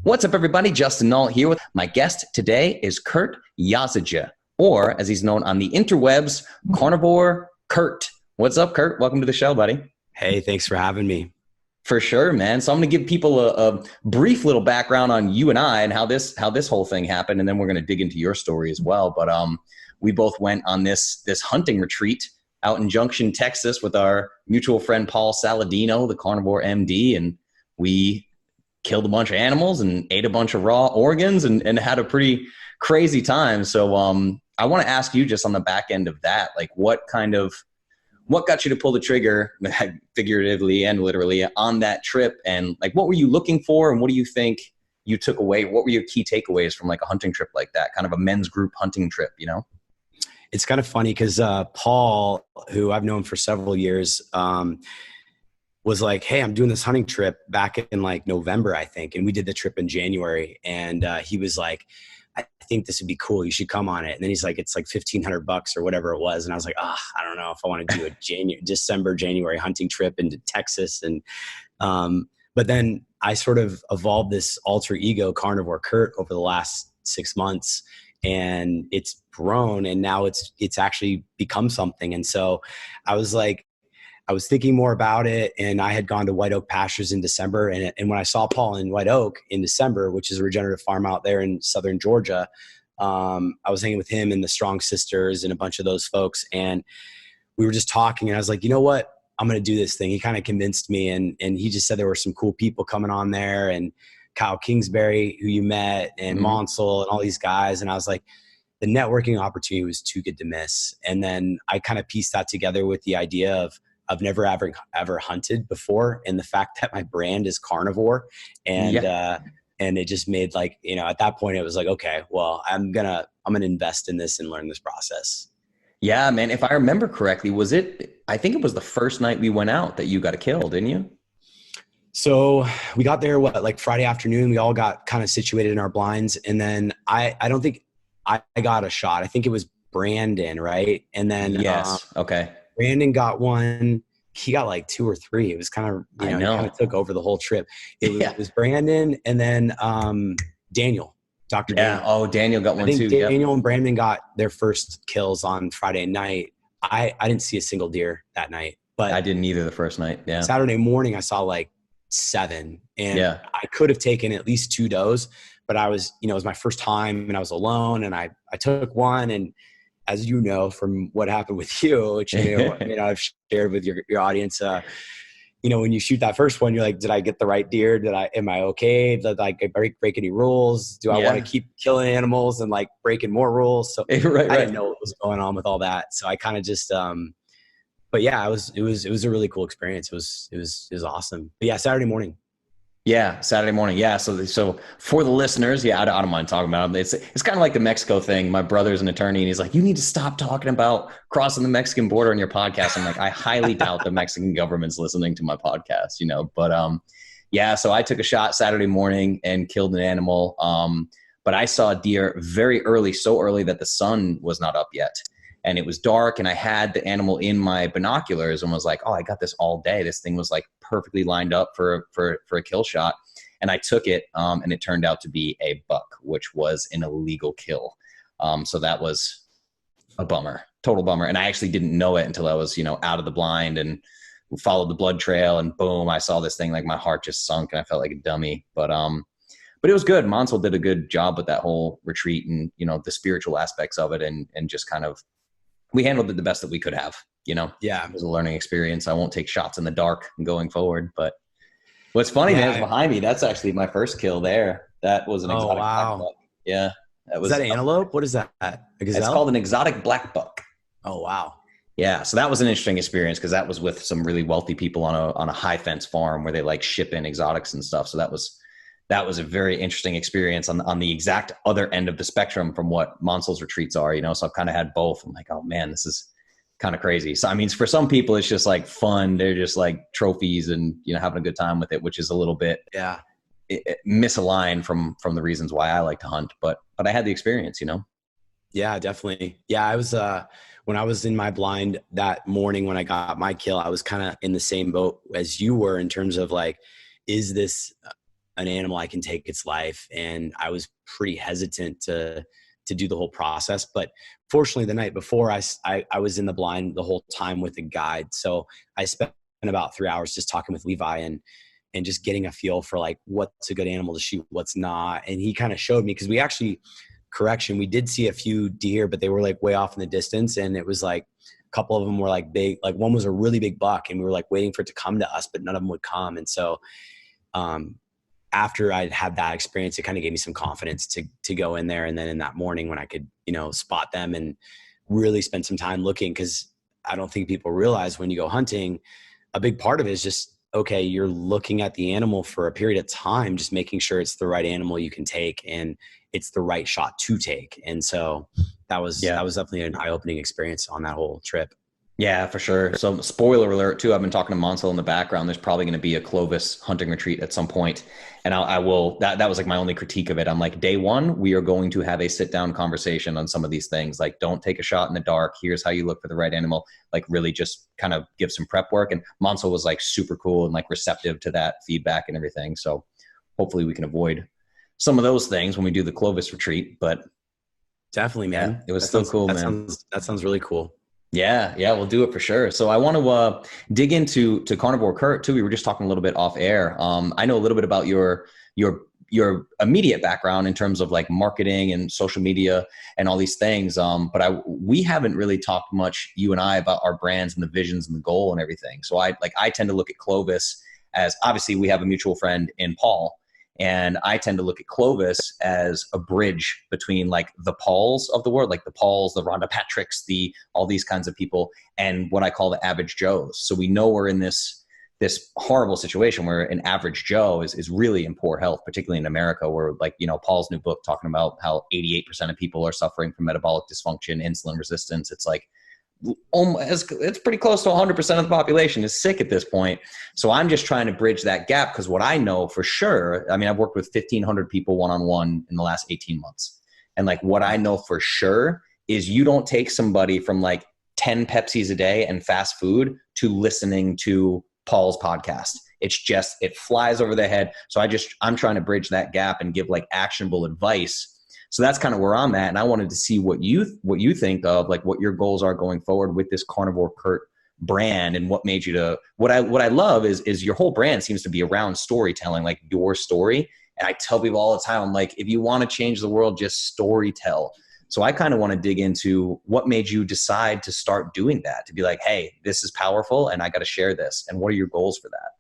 What's up, everybody? Justin Null here with my guest today is Kurt Yazici, or as he's known on the interwebs, Karnivore Kurt. What's up, Kurt? Welcome to the show, buddy. Hey, thanks for having me. For sure, man. So I'm going to give people a brief little background on you and I and how this whole thing happened, and then we're going to dig into your story as well. But we both went on this hunting retreat out in Junction, Texas, with our mutual friend Paul Saladino, the Carnivore MD, and we killed a bunch of animals and ate a bunch of raw organs and had a pretty crazy time. So I want to ask you, just on the back end of that, like what got you to pull the trigger, figuratively and literally, on that trip? And like, what were you looking for? And what do you think you took away? What were your key takeaways from like a hunting trip like that, kind of a men's group hunting trip, you know? It's kind of funny because Paul, who I've known for several years, was like, hey, I'm doing this hunting trip back in like November, I think. And we did the trip in January. And he was like, I think this would be cool. You should come on it. And then he's like, it's like $1,500 or whatever it was. And I was like, I don't know if I want to do a January hunting trip into Texas. And, but then I sort of evolved this alter ego, Karnivore Kurt, over the last 6 months. And it's grown, and now it's actually become something. And so I was like, I was thinking more about it, and I had gone to White Oak Pastures in December. And when I saw Paul in White Oak in December, which is a regenerative farm out there in southern Georgia, I was hanging with him and the Strong Sisters and a bunch of those folks. And we were just talking, and I was like, you know what? I'm going to do this thing. He kind of convinced me, and he just said there were some cool people coming on there, and Kyle Kingsbury, who you met, and Monsell, and all these guys. And I was like, the networking opportunity was too good to miss. And then I kind of pieced that together with the idea of I've never ever hunted before, and the fact that my brand is Carnivore, and it just made, like, you know, at that point it was like, okay, well, I'm gonna invest in this and learn this process. Yeah, man. If I remember correctly, I think it was the first night we went out that you got a kill, didn't you? So we got there, like Friday afternoon. We all got kind of situated in our blinds, and then I don't think I got a shot. I think it was Brandon, right? And then okay. Brandon got one. He got like 2 or 3. It was kind of, he kind of took over the whole trip. It was Brandon, and then Daniel, Dr. Daniel. Oh, Daniel got one too. Daniel and Brandon got their first kills on Friday night. I didn't see a single deer that night, but I didn't either the first night. Yeah. Saturday morning I saw like 7, and I could have taken at least 2 does, but I was, it was my first time, and I was alone, and I took one. And as you know, from what happened with you, which, I've shared with your audience, when you shoot that first one, you're like, did I get the right deer? Am I okay? Did I break any rules? Do I want to keep killing animals and like breaking more rules? So I didn't know what was going on with all that. So I kind of just, but yeah, it was a really cool experience. It was awesome. But yeah, Saturday morning. Yeah, Saturday morning. Yeah, so for the listeners, I don't mind talking about it. It's kind of like the Mexico thing. My brother's an attorney, and he's like, you need to stop talking about crossing the Mexican border on your podcast. I'm like, I highly doubt the Mexican government's listening to my podcast, But so I took a shot Saturday morning and killed an animal. But I saw a deer very early, so early that the sun was not up yet. And it was dark, and I had the animal in my binoculars and was like, oh, I got this all day. This thing was like perfectly lined up for a kill shot. And I took it, and it turned out to be a buck, which was an illegal kill. So that was a bummer, total bummer. And I actually didn't know it until I was, out of the blind and followed the blood trail, and boom, I saw this thing. Like, my heart just sunk, and I felt like a dummy. But it was good. Monsell did a good job with that whole retreat, and, the spiritual aspects of it, and just kind of, we handled it the best that we could have, Yeah, it was a learning experience. I won't take shots in the dark going forward. But what's funny, man, is behind me, that's actually my first kill there. That was an exotic black buck. Yeah. Is that antelope? What is that? It's called an exotic black buck. Oh, wow. Yeah. So that was an interesting experience, because that was with some really wealthy people on a high fence farm where they like ship in exotics and stuff. So that was a very interesting experience on the exact other end of the spectrum from what Monsell's retreats are, So I've kind of had both. I'm like, oh man, this is kind of crazy. So, I mean, for some people, it's just like fun. They're just like trophies and, having a good time with it, which is a little bit misaligned from the reasons why I like to hunt. But I had the experience, Yeah, definitely. Yeah. I was, when I was in my blind that morning, when I got my kill, I was kind of in the same boat as you were in terms of like, is this an animal, I can take its life. And I was pretty hesitant to do the whole process. But fortunately, the night before, I was in the blind the whole time with a guide. So I spent about 3 hours just talking with Levi and just getting a feel for like what's a good animal to shoot, what's not. And he kind of showed me, because we actually, we did see a few deer, but they were like way off in the distance. And it was like a couple of them were like big, like one was a really big buck, and we were like waiting for it to come to us, but none of them would come. And so after I'd had that experience, it kind of gave me some confidence to go in there. And then in that morning when I could, spot them and really spend some time looking, because I don't think people realize when you go hunting, a big part of it is just, okay, you're looking at the animal for a period of time, just making sure it's the right animal you can take and it's the right shot to take. And so that was definitely an eye-opening experience on that whole trip. Yeah, for sure. So spoiler alert too, I've been talking to Monsell in the background. There's probably going to be a Clovis hunting retreat at some point. And I will, that was like my only critique of it. I'm like, day one, we are going to have a sit down conversation on some of these things. Like, don't take a shot in the dark. Here's how you look for the right animal. Like really just kind of give some prep work. And Monsell was like super cool and like receptive to that feedback and everything. So hopefully we can avoid some of those things when we do the Clovis retreat, but definitely, man. Yeah, it was still cool, man. That sounds really cool. Yeah, we'll do it for sure. So I want to dig into Karnivore Kurt too. We were just talking a little bit off air. I know a little bit about your immediate background in terms of like marketing and social media and all these things. But we haven't really talked much, you and I, about our brands and the visions and the goal and everything. So I tend to look at Clovis as, obviously we have a mutual friend in Paul. And I tend to look at Clovis as a bridge between like the Pauls of the world, like the Pauls, the Rhonda Patricks, all these kinds of people, and what I call the average Joes. So we know we're in this horrible situation where an average Joe is really in poor health, particularly in America, where like, Paul's new book talking about how 88% of people are suffering from metabolic dysfunction, insulin resistance. It's like, it's pretty close to 100% of the population is sick at this point. So I'm just trying to bridge that gap, because what I know for sure, I mean, I've worked with 1,500 people one-on-one in the last 18 months. And like what I know for sure is you don't take somebody from like 10 Pepsis a day and fast food to listening to Paul's podcast. It's just, it flies over their head. So I'm trying to bridge that gap and give like actionable advice. So that's kind of where I'm at. And I wanted to see what you think of, like what your goals are going forward with this Karnivore Kurt brand, and what made you to, what I love is your whole brand seems to be around storytelling, like your story. And I tell people all the time, I'm like, if you want to change the world, just story tell. So I kind of want to dig into what made you decide to start doing that, to be like, hey, this is powerful and I got to share this. And what are your goals for that?